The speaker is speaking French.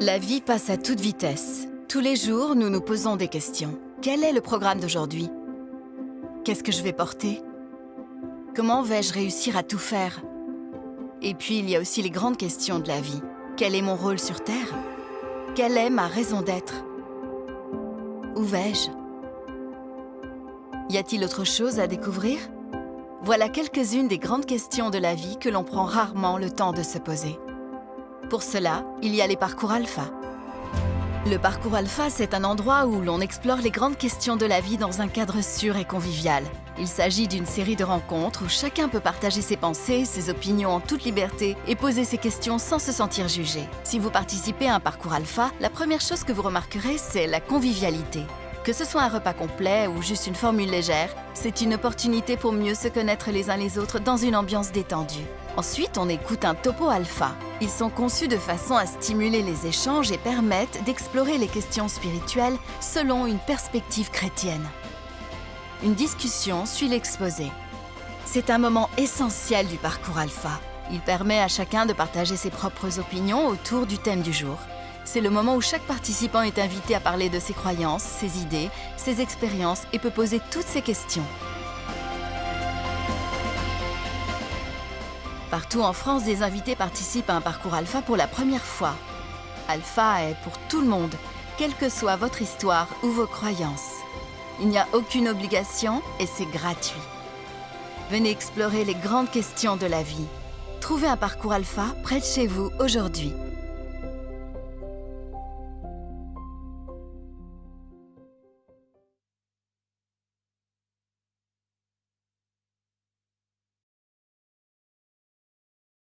La vie passe à toute vitesse. Tous les jours, nous nous posons des questions. Quel est le programme d'aujourd'hui? Qu'est-ce que je vais porter? Comment vais-je réussir à tout faire? Et puis, il y a aussi les grandes questions de la vie. Quel est mon rôle sur Terre? Quelle est ma raison d'être? Où vais-je? Y a-t-il autre chose à découvrir? Voilà quelques-unes des grandes questions de la vie que l'on prend rarement le temps de se poser. Pour cela, il y a les parcours alpha. Le parcours alpha, c'est un endroit où l'on explore les grandes questions de la vie dans un cadre sûr et convivial. Il s'agit d'une série de rencontres où chacun peut partager ses pensées, ses opinions en toute liberté et poser ses questions sans se sentir jugé. Si vous participez à un parcours alpha, la première chose que vous remarquerez, c'est la convivialité. Que ce soit un repas complet ou juste une formule légère, c'est une opportunité pour mieux se connaître les uns les autres dans une ambiance détendue. Ensuite, on écoute un topo alpha. Ils sont conçus de façon à stimuler les échanges et permettent d'explorer les questions spirituelles selon une perspective chrétienne. Une discussion suit l'exposé. C'est un moment essentiel du parcours alpha. Il permet à chacun de partager ses propres opinions autour du thème du jour. C'est le moment où chaque participant est invité à parler de ses croyances, ses idées, ses expériences et peut poser toutes ses questions. Partout en France, des invités participent à un parcours alpha pour la première fois. Alpha est pour tout le monde, quelle que soit votre histoire ou vos croyances. Il n'y a aucune obligation et c'est gratuit. Venez explorer les grandes questions de la vie. Trouvez un parcours alpha près de chez vous aujourd'hui.